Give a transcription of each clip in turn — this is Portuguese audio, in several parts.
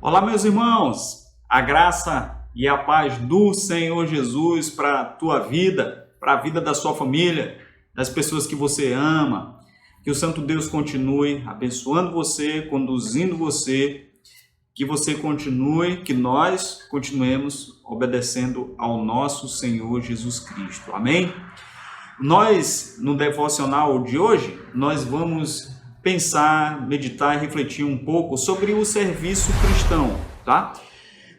Olá, meus irmãos, a graça e a paz do Senhor Jesus para a tua vida, para a vida da sua família, das pessoas que você ama. Que o Santo Deus continue abençoando você, conduzindo você, que você continue, que nós continuemos obedecendo ao nosso Senhor Jesus Cristo. Amém? Nós, no devocional de hoje, nós vamos pensar, meditar e refletir um pouco sobre o serviço cristão, tá?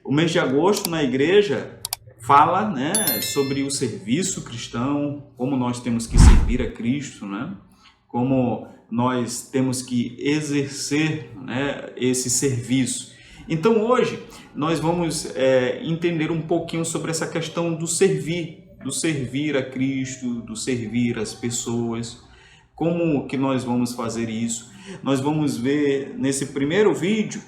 O mês de agosto na igreja fala, sobre o serviço cristão, como nós temos que servir a Cristo, como nós temos que exercer, esse serviço. Então hoje nós vamos entender um pouquinho sobre essa questão do servir a Cristo, do servir as pessoas. Como que nós vamos fazer isso? Nós vamos ver nesse primeiro vídeo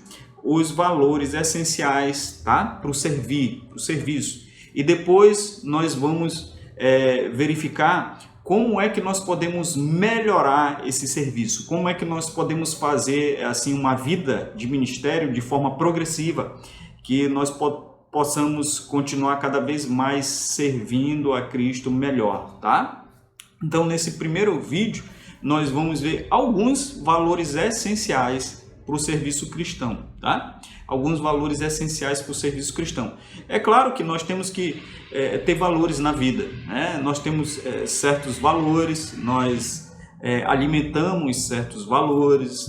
os valores essenciais, tá? Para o serviço. E depois nós vamos verificar como é que nós podemos melhorar esse serviço, como é que nós podemos fazer assim uma vida de ministério de forma progressiva, que nós possamos continuar cada vez mais servindo a Cristo melhor, tá? Então, nesse primeiro vídeo, nós vamos ver alguns valores essenciais para o serviço cristão, tá? Alguns valores essenciais para o serviço cristão. É claro que nós temos que ter valores na vida, Nós temos certos valores, nós alimentamos certos valores,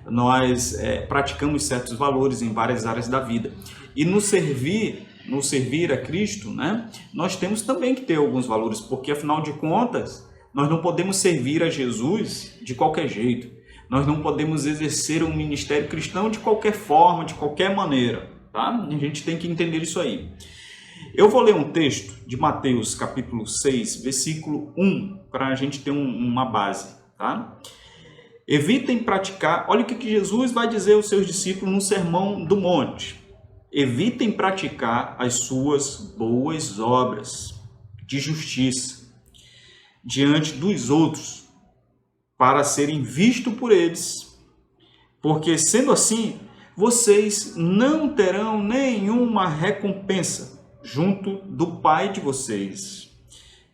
Nós praticamos certos valores em várias áreas da vida. E no servir a Cristo, nós temos também que ter alguns valores, porque afinal de contas, nós não podemos servir a Jesus de qualquer jeito. Nós não podemos exercer um ministério cristão de qualquer forma, de qualquer maneira, tá? A gente tem que entender isso aí. Eu vou ler um texto de Mateus, capítulo 6, versículo 1, para a gente ter uma base, tá? Evitem praticar, olha o que Jesus vai dizer aos seus discípulos no Sermão do Monte. Evitem praticar as suas boas obras de justiça diante dos outros, para serem vistos por eles, porque sendo assim, vocês não terão nenhuma recompensa junto do Pai de vocês,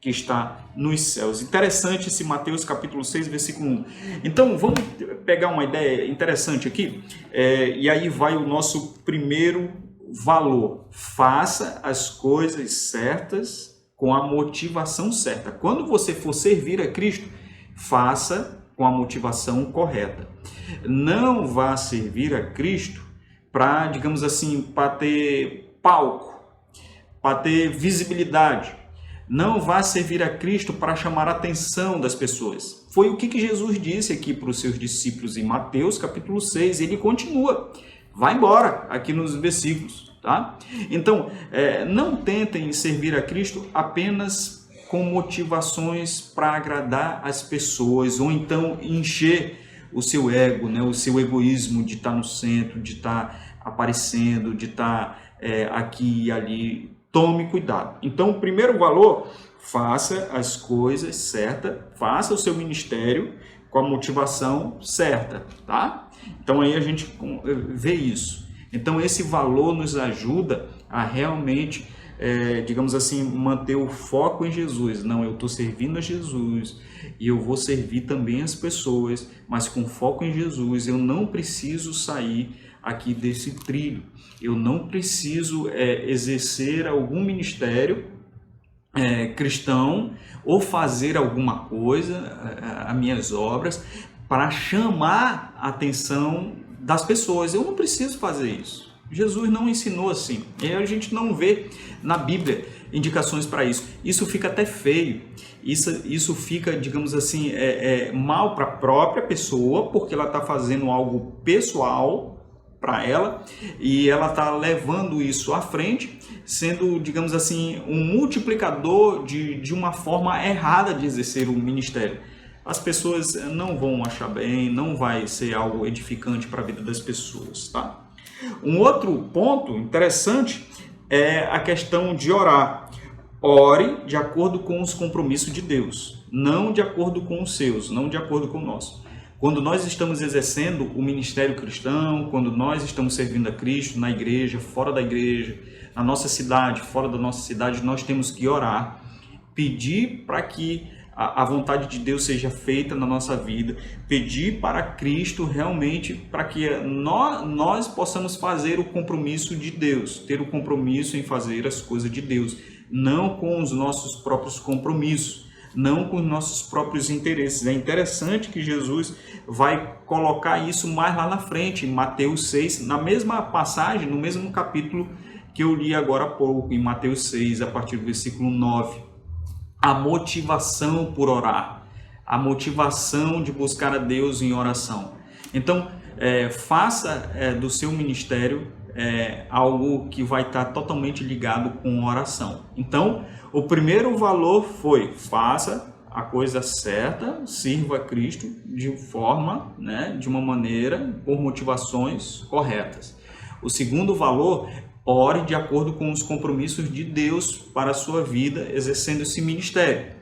que está nos céus. Interessante esse Mateus capítulo 6, versículo 1. Então, vamos pegar uma ideia interessante aqui, e aí vai o nosso primeiro valor. Faça as coisas certas com a motivação certa. Quando você for servir a Cristo, faça com a motivação correta. Não vá servir a Cristo para, digamos assim, para ter palco, para ter visibilidade. Não vá servir a Cristo para chamar a atenção das pessoas. Foi o que Jesus disse aqui para os seus discípulos em Mateus capítulo 6. Ele continua. Vai embora aqui nos versículos. Tá? Então, não tentem servir a Cristo apenas com motivações para agradar as pessoas, ou então encher o seu ego, o seu egoísmo de estar no centro, de estar aparecendo, de estar aqui e ali. Tome cuidado. Então, o primeiro valor, faça as coisas certas, faça o seu ministério com a motivação certa. Tá? Então, aí a gente vê isso. Então, esse valor nos ajuda a realmente, digamos assim, manter o foco em Jesus. Não, eu estou servindo a Jesus e eu vou servir também as pessoas, mas com foco em Jesus. Eu não preciso sair aqui desse trilho. Eu não preciso exercer algum ministério cristão ou fazer alguma coisa, as minhas obras, para chamar a atenção das pessoas. Eu não preciso fazer isso. Jesus não ensinou assim. E a gente não vê na Bíblia indicações para isso. Isso fica até feio. Isso fica, digamos assim, mal para a própria pessoa, porque ela está fazendo algo pessoal para ela e ela está levando isso à frente, sendo, digamos assim, um multiplicador de uma forma errada de exercer o ministério. As pessoas não vão achar bem, não vai ser algo edificante para a vida das pessoas, tá? Um outro ponto interessante é a questão de orar. Ore de acordo com os compromissos de Deus, não de acordo com os seus, não de acordo com o nosso. Quando nós estamos exercendo o ministério cristão, quando nós estamos servindo a Cristo na igreja, fora da igreja, na nossa cidade, fora da nossa cidade, nós temos que orar, pedir para que a vontade de Deus seja feita na nossa vida, pedir para Cristo realmente para que nós possamos fazer o compromisso de Deus, ter o compromisso em fazer as coisas de Deus, não com os nossos próprios compromissos, não com os nossos próprios interesses. É interessante que Jesus vai colocar isso mais lá na frente, em Mateus 6, na mesma passagem, no mesmo capítulo que eu li agora há pouco, em Mateus 6, a partir do versículo 9. A motivação por orar, a motivação de buscar a Deus em oração. Então, faça do seu ministério algo que vai estar totalmente ligado com oração. Então, o primeiro valor foi: faça a coisa certa, sirva a Cristo de forma, de uma maneira, por motivações corretas. O segundo valor: ore de acordo com os compromissos de Deus para a sua vida, exercendo esse ministério.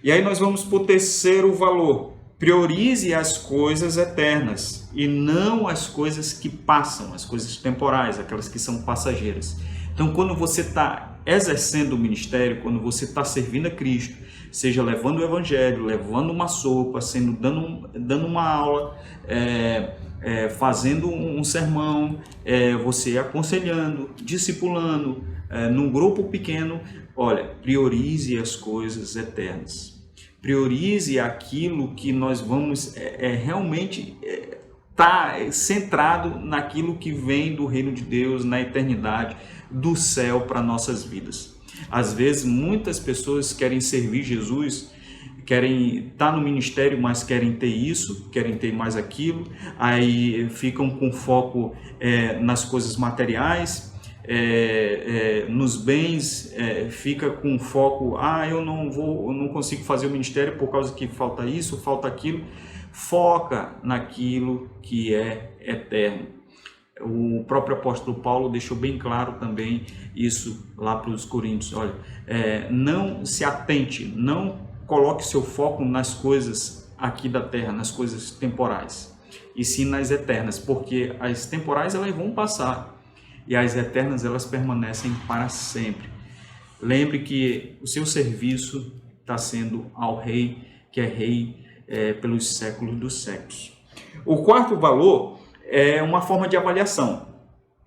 E aí nós vamos para o terceiro valor: priorize as coisas eternas e não as coisas que passam, as coisas temporais, aquelas que são passageiras. Então, quando você está exercendo o ministério, quando você está servindo a Cristo, seja levando o evangelho, levando uma sopa, dando uma aula, fazendo um sermão, você aconselhando, discipulando, num grupo pequeno, olha, priorize as coisas eternas. Priorize aquilo que nós vamos realmente estar centrado naquilo que vem do reino de Deus, na eternidade, do céu para nossas vidas. Às vezes, muitas pessoas querem servir Jesus, querem estar no ministério, mas querem ter isso, querem ter mais aquilo, aí ficam com foco nas coisas materiais, nos bens, fica com foco: eu não consigo fazer o ministério por causa que falta isso, falta aquilo. Foca naquilo que é eterno. O próprio apóstolo Paulo deixou bem claro também isso lá para os Coríntios. Olha, não se atente, não coloque seu foco nas coisas aqui da terra, nas coisas temporais, e sim nas eternas, porque as temporais elas vão passar e as eternas elas permanecem para sempre. Lembre que o seu serviço está sendo ao Rei, que é Rei pelos séculos dos séculos. O quarto valor é uma forma de avaliação.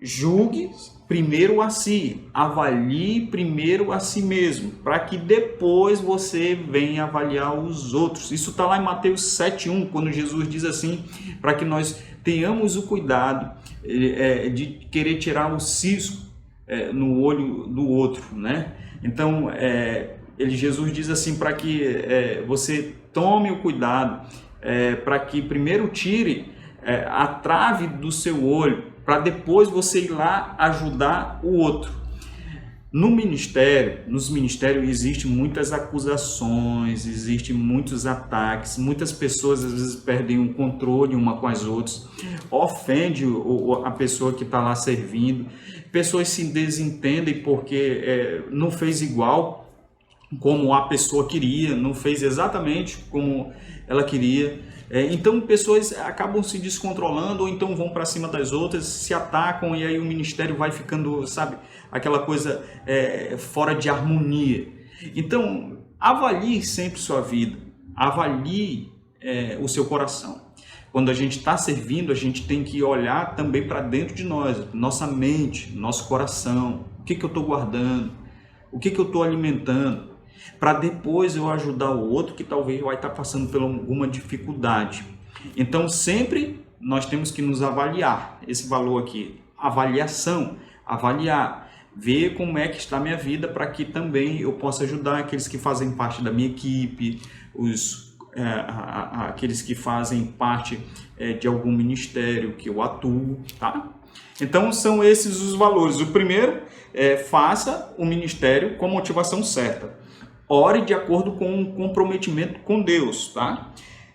Julgue primeiro a si, avalie primeiro a si mesmo, para que depois você venha avaliar os outros. Isso está lá em Mateus 7,1, quando Jesus diz assim, para que nós tenhamos o cuidado de querer tirar o cisco no olho do outro, né? Então, Jesus diz assim, para que você tome o cuidado, para que primeiro tire a trave do seu olho, para depois você ir lá ajudar o outro. Nos ministérios existem muitas acusações, existem muitos ataques, muitas pessoas às vezes perdem o controle uma com as outras, ofende a pessoa que está lá servindo, pessoas se desentendem porque não fez igual como a pessoa queria, não fez exatamente como ela queria. Então pessoas acabam se descontrolando ou então vão para cima das outras, se atacam e aí o ministério vai ficando, sabe, aquela coisa fora de harmonia. Então avalie sempre sua vida, avalie o seu coração. Quando a gente está servindo, a gente tem que olhar também para dentro de nós, nossa mente, nosso coração. O que eu estou guardando? O que eu estou alimentando? Para depois eu ajudar o outro que talvez vai estar passando por alguma dificuldade. Então sempre nós temos que nos avaliar, esse valor aqui, avaliação, avaliar, ver como é que está a minha vida para que também eu possa ajudar aqueles que fazem parte da minha equipe, aqueles que fazem parte de algum ministério que eu atuo, tá? Então são esses os valores. O primeiro faça o ministério com motivação certa. Ore de acordo com o comprometimento com Deus, tá?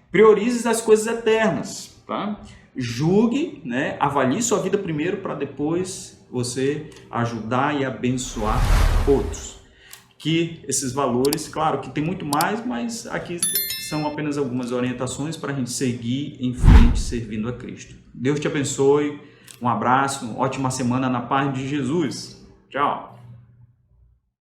Priorize as coisas eternas, tá? Julgue, avalie sua vida primeiro para depois você ajudar e abençoar outros. Que esses valores, claro que tem muito mais, mas aqui são apenas algumas orientações para a gente seguir em frente servindo a Cristo. Deus te abençoe, um abraço, ótima semana na paz de Jesus. Tchau!